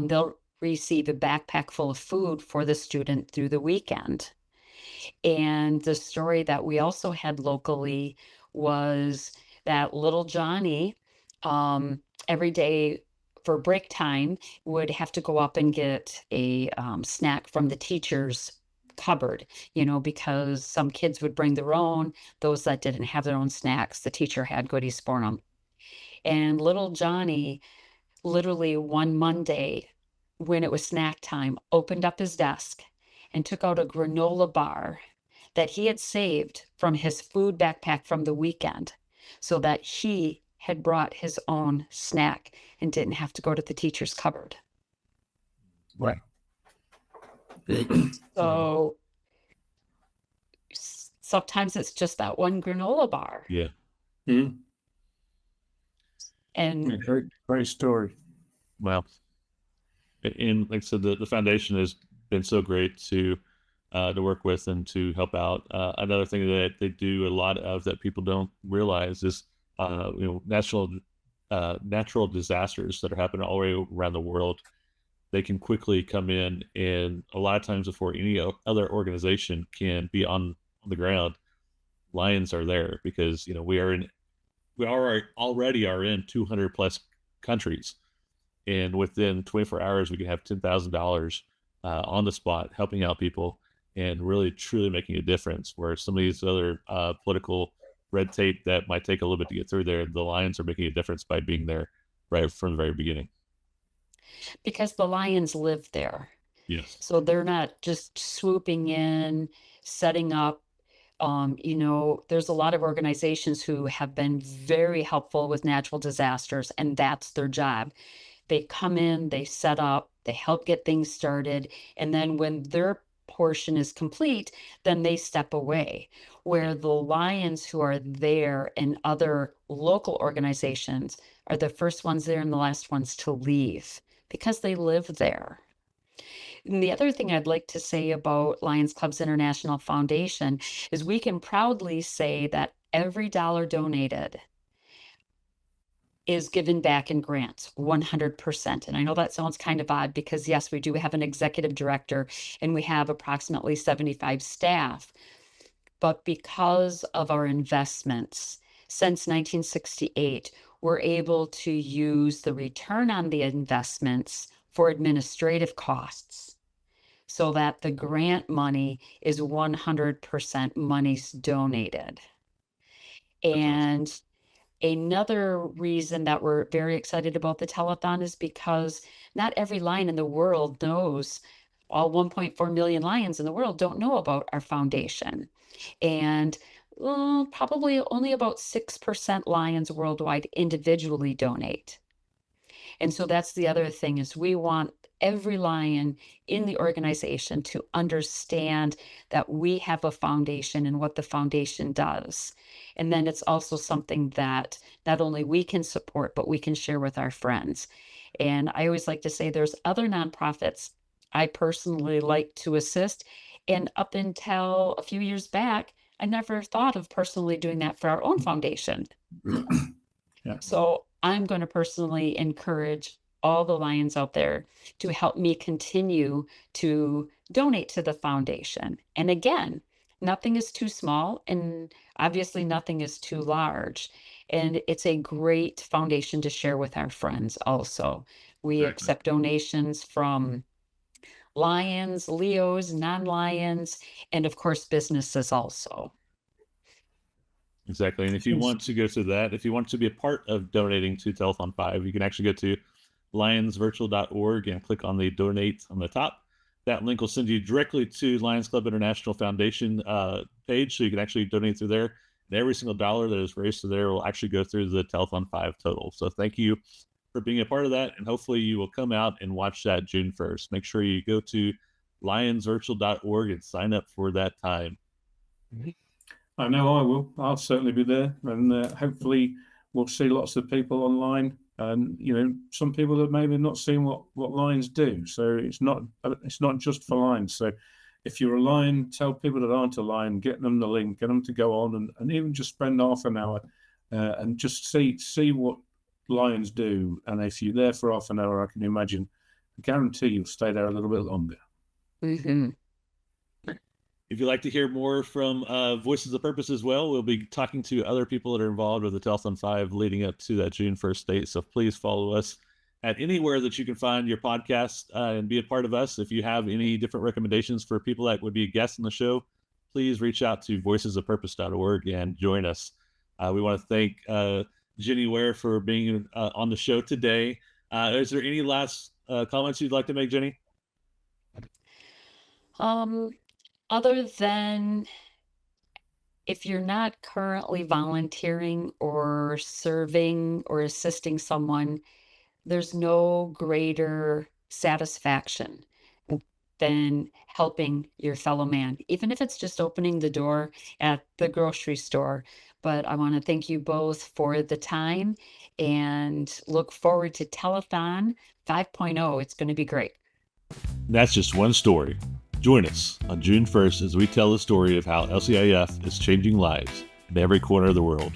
they'll receive a backpack full of food for the student through the weekend. And the story that we also had locally was that little Johnny, every day for break time, would have to go up and get a snack from the teacher's cupboard, because some kids would bring their own. Those that didn't have their own snacks, the teacher had goodies for them. And little Johnny, literally one Monday, when it was snack time, opened up his desk and took out a granola bar that he had saved from his food backpack from the weekend so that he had brought his own snack and didn't have to go to the teacher's cupboard.
Right.
So sometimes it's just that one granola bar.
Yeah.
Mm.
And
Yeah, great story.
Well, and like I said, the foundation has been so great to work with and to help out. Another thing that they do a lot of that people don't realize is natural disasters that are happening all the way around the world. They can quickly come in, and a lot of times before any other organization can be on the ground, Lions are there because we already are in 200 plus countries, and within 24 hours we can have $10,000 on the spot helping out people and really truly making a difference, where some of these other political red tape that might take a little bit to get through there, the Lions are making a difference by being there right from the very beginning.
because the Lions live there.
Yes.
So they're not just swooping in, setting up. There's a lot of organizations who have been very helpful with natural disasters, and that's their job. They come in, they set up, they help get things started, and then when their portion is complete, then they step away. Where the Lions who are there and other local organizations are the first ones there and the last ones to leave because they live there. And the other thing I'd like to say about Lions Clubs International Foundation is we can proudly say that every dollar donated is given back in grants, 100%. And I know that sounds kind of odd because, yes, we do have an executive director and we have approximately 75 staff. But because of our investments since 1968, we're able to use the return on the investments for administrative costs, so that the grant money is 100% monies donated. And another reason that we're very excited about the Tell-A-Thon is because not every lion in the world knows, all 1.4 million lions in the world don't know about our foundation. And probably only about 6% lions worldwide individually donate. And so that's the other thing, is we want every lion in the organization to understand that we have a foundation and what the foundation does. And then it's also something that not only we can support, but we can share with our friends. And I always like to say there's other nonprofits I personally like to assist. And up until a few years back, I never thought of personally doing that for our own foundation.
Yeah.
So I'm going to personally encourage all the Lions out there to help me continue to donate to the foundation. And again, nothing is too small, and obviously nothing is too large. And it's a great foundation to share with our friends also. We
Exactly.
accept donations from Lions, Leos, non-Lions, and of course businesses also.
Exactly. And if you want to go to that, if you want to be a part of donating to Tell-A-Thon 5, you can actually go to lionsvirtual.org and click on the donate on the top. That link will send you directly to Lions Club International Foundation page, so you can actually donate through there. And every single dollar that is raised through there will actually go through the Tell-A-Thon 5 total. So thank you for being a part of that, and hopefully you will come out and watch that June 1st. Make sure you go to lionsvirtual.org and sign up for that time.
I know I will. I'll certainly be there, and hopefully we'll see lots of people online. And some people that maybe not seen what lions do. So it's not just for lions. So if you're a lion, tell people that aren't a lion, get them the link, get them to go on, and even just spend half an hour and just see what lions do. And if you're there for half an hour, I can imagine, I guarantee you'll stay there a little bit longer.
Mm-hmm.
If you'd like to hear more from Voices of Purpose as well, we'll be talking to other people that are involved with the Tell-A-Thon 5 leading up to that June 1st date. So please follow us at anywhere that you can find your podcast and be a part of us. If you have any different recommendations for people that would be guests on the show, please reach out to voicesofpurpose.org and join us. We want to thank Jenny Ware for being on the show today. Is there any last comments you'd like to make, Jenny?
Other than if you're not currently volunteering or serving or assisting someone, there's no greater satisfaction than helping your fellow man, even if it's just opening the door at the grocery store. But I want to thank you both for the time and look forward to Tell-A-Thon 5.0. It's going to be great.
That's just one story. Join us on June 1st as we tell the story of how LCIF is changing lives in every corner of the world.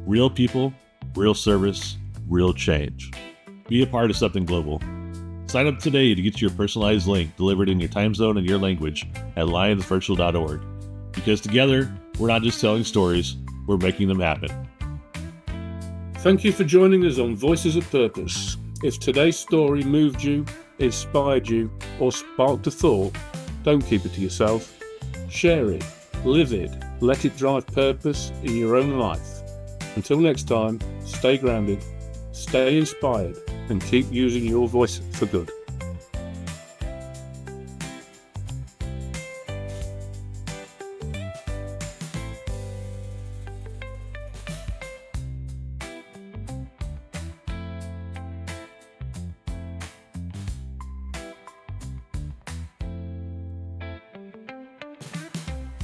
Real people, real service, real change. Be a part of something global. Sign up today to get your personalized link delivered in your time zone and your language at lionsvirtual.org. Because together, we're not just telling stories, we're making them happen.
Thank you for joining us on Voices of Purpose. If today's story moved you, inspired you, or sparked a thought, don't keep it to yourself. Share it, live it, let it drive purpose in your own life. Until next time, stay grounded, stay inspired, and keep using your voice for good.